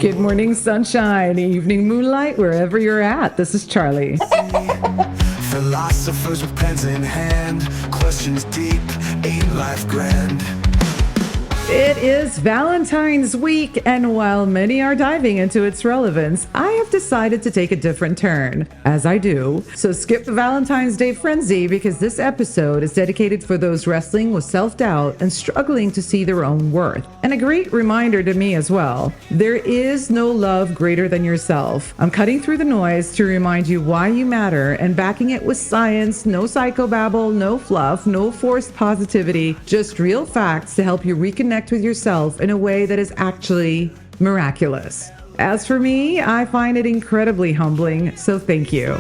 Good morning, sunshine, evening moonlight, wherever you're at. This is Charlie. Philosophers with pens in hand, questions deep, ain't life grand? It is Valentine's week, and while many are diving into its relevance, I have decided to take a different turn, as I do. So skip the Valentine's Day frenzy, because this episode is dedicated for those wrestling with self-doubt and struggling to see their own worth. And a great reminder to me as well. There is no love greater than yourself. I'm cutting through the noise to remind you why you matter and backing it with science, no psychobabble, no fluff, no forced positivity, just real facts to help you reconnect with yourself in a way that is actually miraculous. As for me, I find it incredibly humbling, so thank you.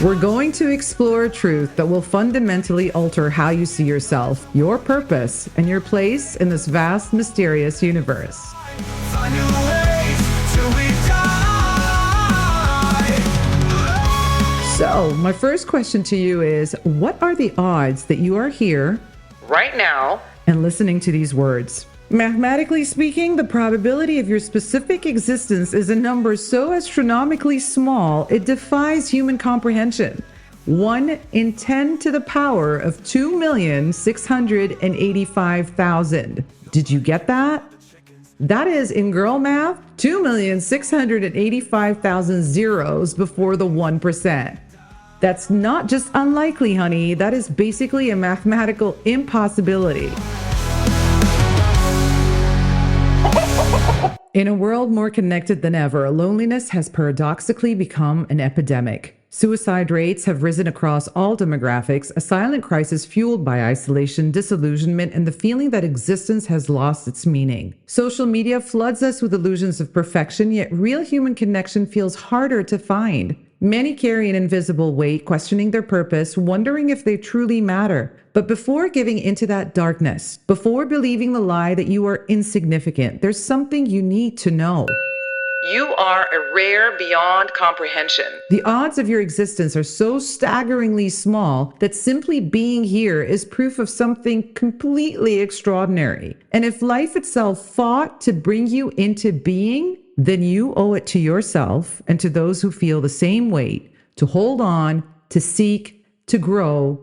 We're going to explore truth that will fundamentally alter how you see yourself, your purpose, and your place in this vast, mysterious universe. So, my first question to you is, what are the odds that you are here right now and listening to these words? Mathematically speaking, the probability of your specific existence is a number so astronomically small, it defies human comprehension. 1 in 10 to the power of 2,685,000. Did you get that? That is, in girl math, 2,685,000 zeros before the 1%. That's not just unlikely, honey. That is basically a mathematical impossibility. In a world more connected than ever, loneliness has paradoxically become an epidemic. Suicide rates have risen across all demographics, a silent crisis fueled by isolation, disillusionment, and the feeling that existence has lost its meaning. Social media floods us with illusions of perfection, yet real human connection feels harder to find. Many carry an invisible weight, questioning their purpose, wondering if they truly matter. But before giving into that darkness, before believing the lie that you are insignificant, there's something you need to know. You are a rare beyond comprehension. The odds of your existence are so staggeringly small that simply being here is proof of something completely extraordinary. And if life itself fought to bring you into being, then you owe it to yourself and to those who feel the same weight to hold on, to seek, to grow,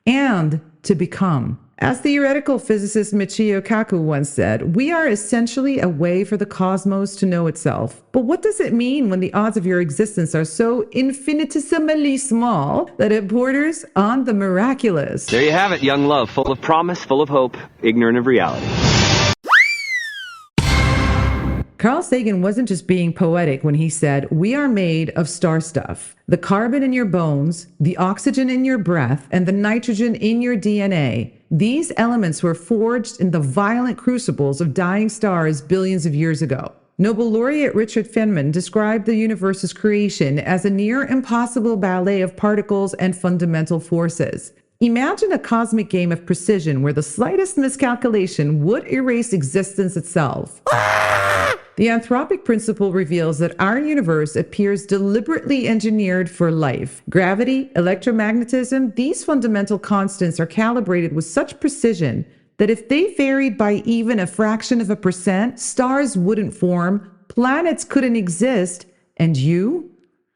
and to become. As theoretical physicist Michio Kaku once said, we are essentially a way for the cosmos to know itself. But what does it mean when the odds of your existence are so infinitesimally small that it borders on the miraculous? There you have it, young love, full of promise, full of hope, ignorant of reality. Carl Sagan wasn't just being poetic when he said, we are made of star stuff. The carbon in your bones, the oxygen in your breath, and the nitrogen in your DNA. These elements were forged in the violent crucibles of dying stars billions of years ago. Nobel laureate Richard Feynman described the universe's creation as a near impossible ballet of particles and fundamental forces. Imagine a cosmic game of precision where the slightest miscalculation would erase existence itself. The anthropic principle reveals that our universe appears deliberately engineered for life. Gravity, electromagnetism, these fundamental constants are calibrated with such precision that if they varied by even a fraction of a percent, stars wouldn't form, planets couldn't exist, and you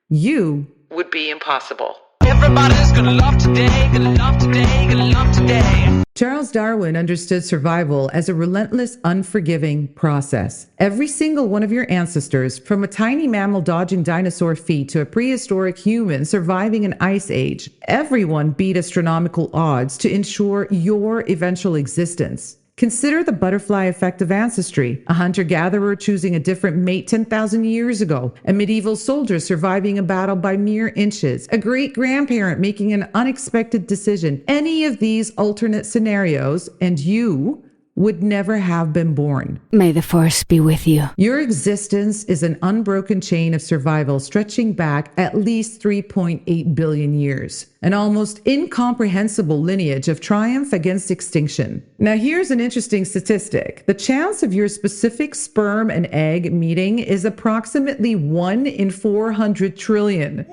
would be impossible. Everybody's gonna love today, gonna love today, gonna love today. Charles Darwin understood survival as a relentless, unforgiving process. Every single one of your ancestors, from a tiny mammal dodging dinosaur feet to a prehistoric human surviving an ice age, everyone beat astronomical odds to ensure your eventual existence. Consider the butterfly effect of ancestry, a hunter-gatherer choosing a different mate 10,000 years ago, a medieval soldier surviving a battle by mere inches, a great-grandparent making an unexpected decision. Any of these alternate scenarios, and you would never have been born. May the force be with you. Your existence is an unbroken chain of survival stretching back at least 3.8 billion years, an almost incomprehensible lineage of triumph against extinction. Now here's an interesting statistic. The chance of your specific sperm and egg meeting is approximately 1 in 400 trillion.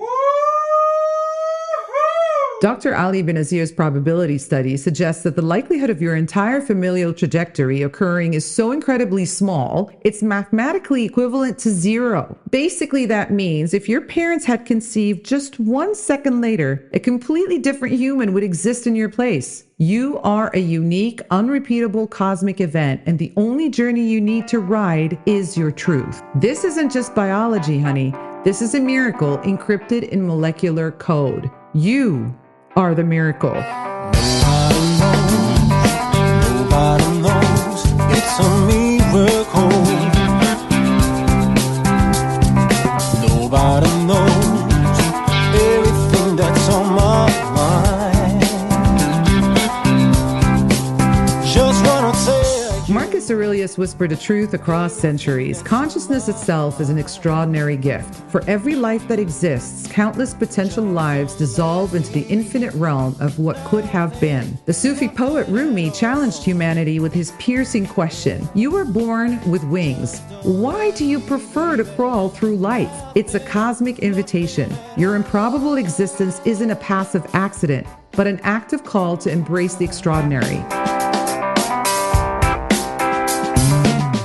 Dr. Ali Benazir's probability study suggests that the likelihood of your entire familial trajectory occurring is so incredibly small, it's mathematically equivalent to zero. Basically, that means if your parents had conceived just 1 second later, a completely different human would exist in your place. You are a unique, unrepeatable cosmic event, and the only journey you need to ride is your truth. This isn't just biology, honey. This is a miracle encrypted in molecular code. You are the miracle. Nobody knows it's a miracle. Nobody knows everything that's on my mind. Just wanna tell Marcus Aurelius whispered a truth across centuries. Consciousness itself is an extraordinary gift. For every life that exists, countless potential lives dissolve into the infinite realm of what could have been. The Sufi poet Rumi challenged humanity with his piercing question. You were born with wings. Why do you prefer to crawl through life? It's a cosmic invitation. Your improbable existence isn't a passive accident, but an active call to embrace the extraordinary.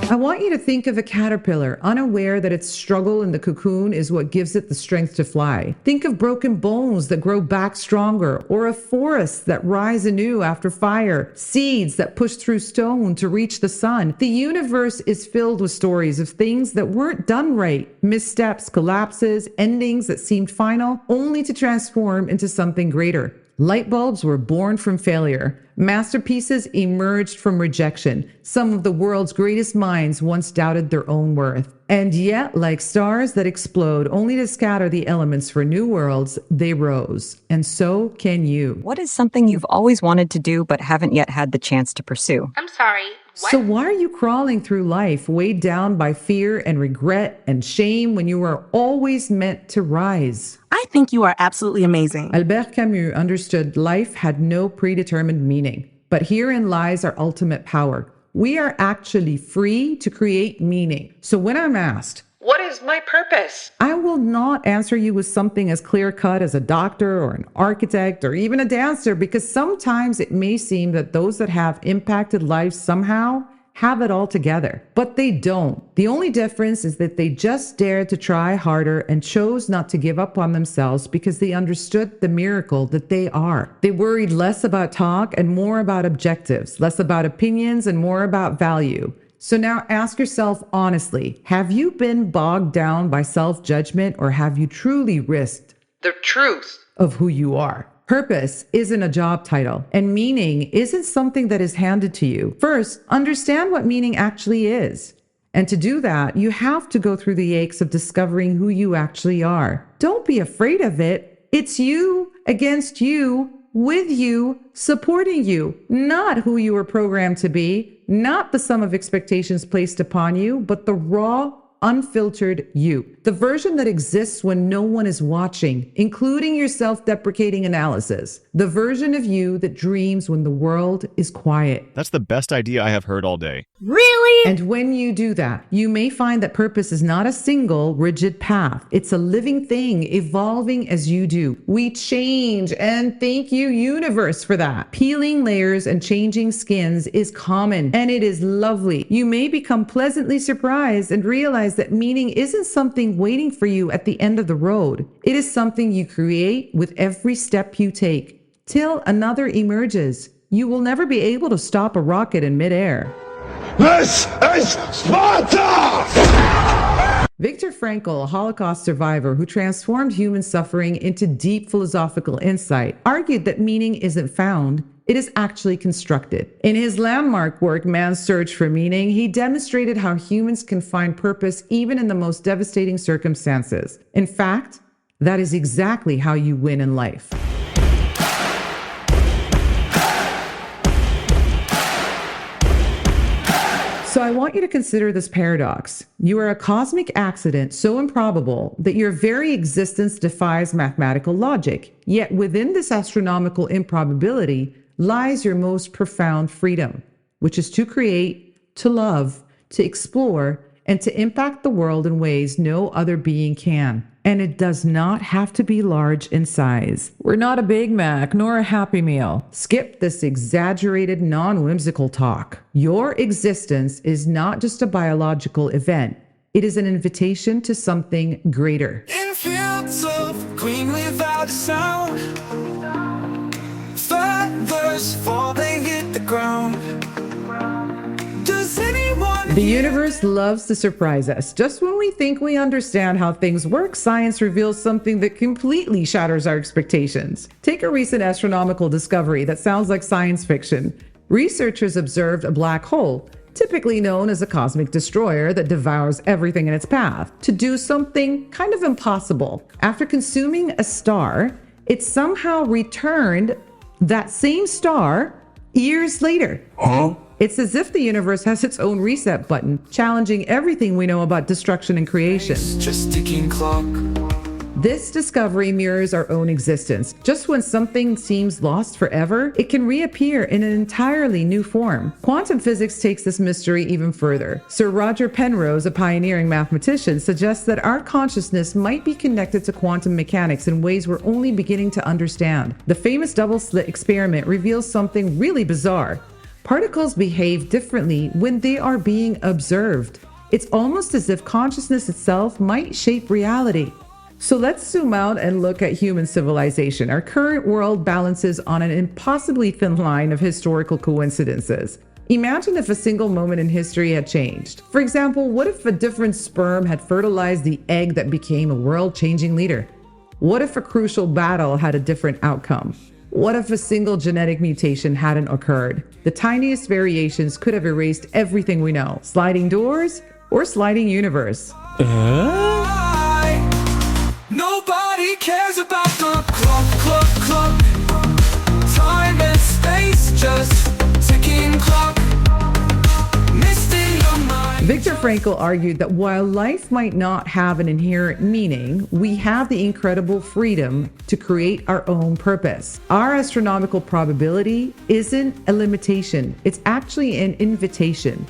I want you to think of a caterpillar, unaware that its struggle in the cocoon is what gives it the strength to fly. Think of broken bones that grow back stronger, or of forests that rise anew after fire, seeds that push through stone to reach the sun. The universe is filled with stories of things that weren't done right, missteps, collapses, endings that seemed final, only to transform into something greater. Light bulbs were born from failure. Masterpieces emerged from rejection. Some of the world's greatest minds once doubted their own worth. And yet, like stars that explode only to scatter the elements for new worlds, they rose. And so can you. What is something you've always wanted to do but haven't yet had the chance to pursue? I'm sorry, what? So why are you crawling through life weighed down by fear and regret and shame when you were always meant to rise? I think you are absolutely amazing. Albert Camus understood life had no predetermined meaning, but herein lies our ultimate power. We are actually free to create meaning. So when I'm asked, what is my purpose? I will not answer you with something as clear-cut as a doctor or an architect or even a dancer, because sometimes it may seem that those that have impacted lives somehow have it all together, but they don't. The only difference is that they just dared to try harder and chose not to give up on themselves because they understood the miracle that they are. They worried less about talk and more about objectives, less about opinions and more about value. So now ask yourself honestly, have you been bogged down by self-judgment, or have you truly risked the truth of who you are? Purpose isn't a job title, and meaning isn't something that is handed to you. First, understand what meaning actually is. And to do that, you have to go through the aches of discovering who you actually are. Don't be afraid of it. It's you against you, with you, supporting you, not who you were programmed to be, not the sum of expectations placed upon you, but the raw, unfiltered you, the version that exists when no one is watching, including your self-deprecating analysis, the version of you that dreams when the world is quiet. That's the best idea I have heard all day. Really? And when you do that, you may find that purpose is not a single, rigid path. It's a living thing, evolving as you do. We change, and thank you, universe, for that. Peeling layers and changing skins is common, and it is lovely. You may become pleasantly surprised and realize that meaning isn't something waiting for you at the end of the road. It is something you create with every step you take, till another emerges. You will never be able to stop a rocket in midair. This is Sparta! Viktor Frankl, a Holocaust survivor who transformed human suffering into deep philosophical insight, argued that meaning isn't found, it is actually constructed. In his landmark work, Man's Search for Meaning, he demonstrated how humans can find purpose even in the most devastating circumstances. In fact, that is exactly how you win in life. So I want you to consider this paradox. You are a cosmic accident so improbable that your very existence defies mathematical logic. Yet within this astronomical improbability lies your most profound freedom, which is to create, to love, to explore, and to impact the world in ways no other being can. And it does not have to be large in size. We're not a Big Mac nor a Happy Meal. Skip this exaggerated, non-whimsical talk. Your existence is not just a biological event. It is an invitation to something greater. In fields of green without a sound, feathers fall, they hit the ground. Does anyone The universe loves to surprise us. Just when we think we understand how things work, science reveals something that completely shatters our expectations. Take a recent astronomical discovery that sounds like science fiction. Researchers observed a black hole, typically known as a cosmic destroyer that devours everything in its path, to do something kind of impossible. After consuming a star, it somehow returned that same star years later. It's as if the universe has its own reset button, challenging everything we know about destruction and creation. just ticking clock? This discovery mirrors our own existence. Just when something seems lost forever, it can reappear in an entirely new form. Quantum physics takes this mystery even further. Sir Roger Penrose, a pioneering mathematician, suggests that our consciousness might be connected to quantum mechanics in ways we're only beginning to understand. The famous double-slit experiment reveals something really bizarre. Particles behave differently when they are being observed. It's almost as if consciousness itself might shape reality. So let's zoom out and look at human civilization. Our current world balances on an impossibly thin line of historical coincidences. Imagine if a single moment in history had changed. For example, what if a different sperm had fertilized the egg that became a world-changing leader? What if a crucial battle had a different outcome? What if a single genetic mutation hadn't occurred? The tiniest variations could have erased everything we know. Sliding doors or sliding universe. Nobody cares about the clock. Time and space, just ticking clock. Mist in your mind. Viktor Frankl argued that while life might not have an inherent meaning, we have the incredible freedom to create our own purpose. Our astronomical probability isn't a limitation, it's actually an invitation.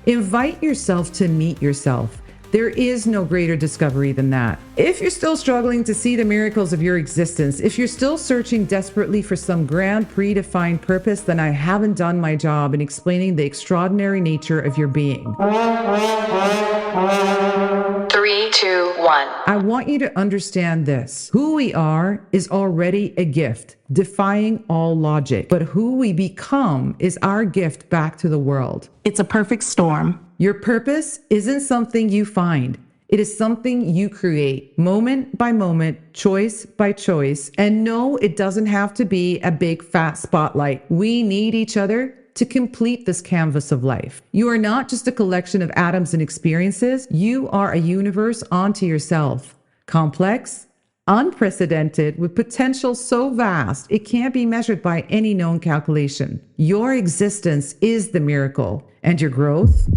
Invite yourself to meet yourself. There is no greater discovery than that. If you're still struggling to see the miracles of your existence, if you're still searching desperately for some grand predefined purpose, then I haven't done my job in explaining the extraordinary nature of your being. 3, 2, 1. I want you to understand this. Who we are is already a gift, defying all logic. But who we become is our gift back to the world. It's a perfect storm. Your purpose isn't something you find. It is something you create, moment by moment, choice by choice. And no, it doesn't have to be a big fat spotlight. We need each other to complete this canvas of life. You are not just a collection of atoms and experiences. You are a universe unto yourself. Complex, unprecedented, with potential so vast it can't be measured by any known calculation. Your existence is the miracle, and your growth,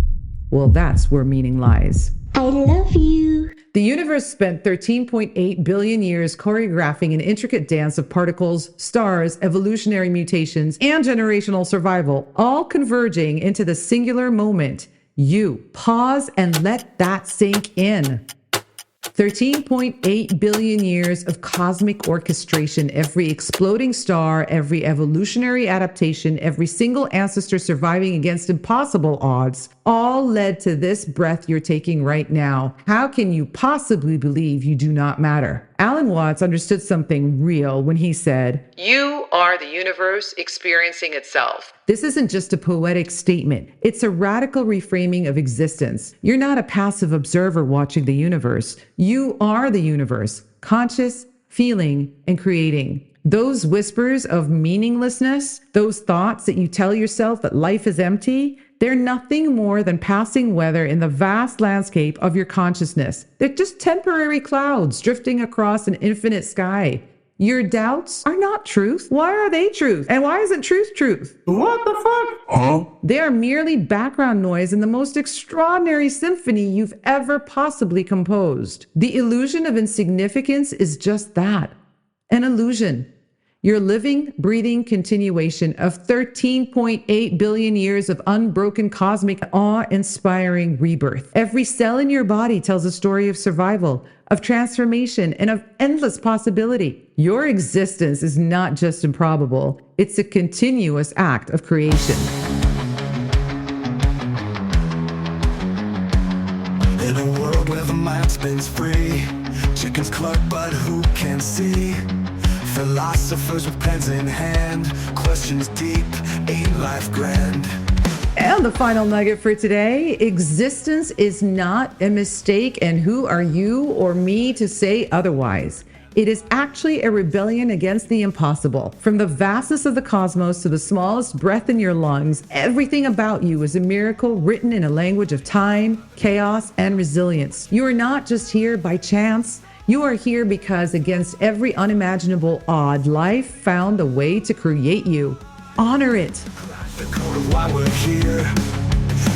well, that's where meaning lies. I love you. The universe spent 13.8 billion years choreographing an intricate dance of particles, stars, evolutionary mutations, and generational survival, all converging into the singular moment. You pause and let that sink in. 13.8 billion years of cosmic orchestration, every exploding star, every evolutionary adaptation, every single ancestor surviving against impossible odds, all led to this breath you're taking right now. How can you possibly believe you do not matter? Alan Watts understood something real when he said, "You are the universe experiencing itself." This isn't just a poetic statement. It's a radical reframing of existence. You're not a passive observer watching the universe. You are the universe, conscious, feeling, and creating. Those whispers of meaninglessness, those thoughts that you tell yourself that life is empty, they're nothing more than passing weather in the vast landscape of your consciousness. They're just temporary clouds drifting across an infinite sky. Your doubts are not truth. Why are they truth? And why isn't truth truth? What the fuck? Huh? They are merely background noise in the most extraordinary symphony you've ever possibly composed. The illusion of insignificance is just that, an illusion. You're living, breathing continuation of 13.8 billion years of unbroken cosmic, awe-inspiring rebirth. Every cell in your body tells a story of survival, of transformation, and of endless possibility. Your existence is not just improbable, it's a continuous act of creation. In a world where the mind spins free, chickens cluck but who can see? Philosophers with pens in hand, questions deep, ain't life grand? And the final nugget for today: existence is not a mistake, and who are you or me to say otherwise? It is actually a rebellion against the impossible. From the vastness of the cosmos to the smallest breath in your lungs, everything about you is a miracle written in a language of time, chaos, and resilience. You are not just here by chance. You are here because against every unimaginable odd, life found a way to create you. Honor it. The code of why we're here.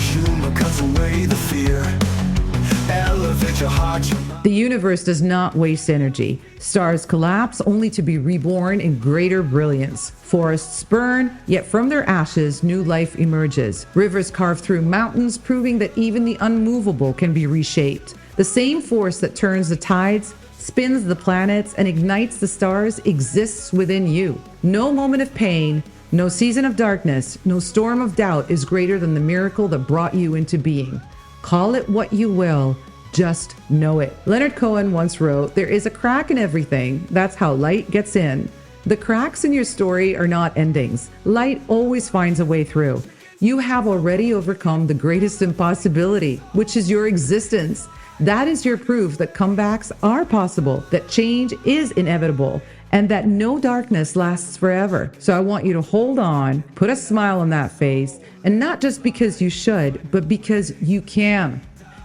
Humor cuts away the fear. Elevate your heart, your mind. The universe does not waste energy. Stars collapse only to be reborn in greater brilliance. Forests burn, yet from their ashes, new life emerges. Rivers carve through mountains, proving that even the unmovable can be reshaped. The same force that turns the tides, spins the planets, and ignites the stars exists within you. No moment of pain, no season of darkness, no storm of doubt is greater than the miracle that brought you into being. Call it what you will, just know it. Leonard Cohen once wrote, "There is a crack in everything. That's how light gets in." The cracks in your story are not endings. Light always finds a way through. You have already overcome the greatest impossibility, which is your existence. That is your proof that comebacks are possible, that change is inevitable, and that no darkness lasts forever. So I want you to hold on, put a smile on that face, and not just because you should, but because you can.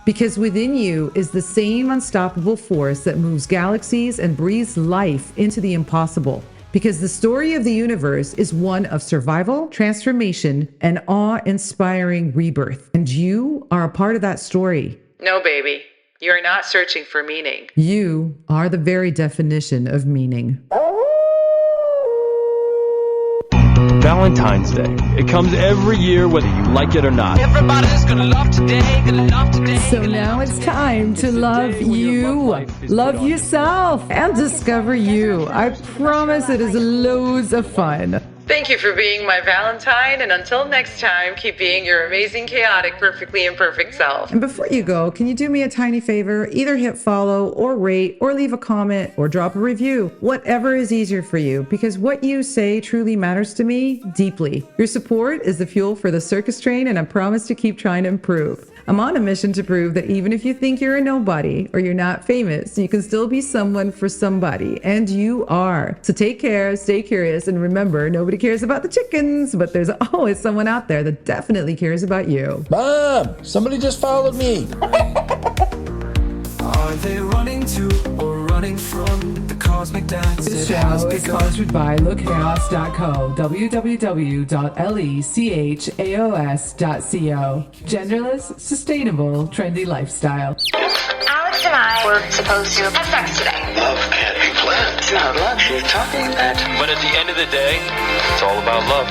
Because within you is the same unstoppable force that moves galaxies and breathes life into the impossible. Because the story of the universe is one of survival, transformation, and awe-inspiring rebirth. And you are a part of that story. No, baby. You're not searching for meaning. You are the very definition of meaning. Valentine's Day. It comes every year whether you like it or not. Everybody's gonna love today, gonna love today. So now it's time to love you, love yourself, and discover you. I promise it is loads of fun. Thank you for being my Valentine, and until next time, keep being your amazing, chaotic, perfectly imperfect self. And before you go, can you do me a tiny favor? Either hit follow or rate or leave a comment or drop a review. Whatever is easier for you, because what you say truly matters to me deeply. Your support is the fuel for the circus train, and I promise to keep trying to improve. I'm on a mission to prove that even if you think you're a nobody or you're not famous, you can still be someone for somebody, and you are. So take care, stay curious, and remember, nobody cares about the chickens, but there's always someone out there that definitely cares about you. Mom, somebody just followed me. Are they running to or running from the cosmic dance? This It has show is begun. sponsored by lookchaos.co, www.lechaos.co. Genderless, sustainable, trendy lifestyle. Alex and I were supposed to have sex today. Love can't be planned. It's not love you're talking about. But at the end of the day, it's all about love.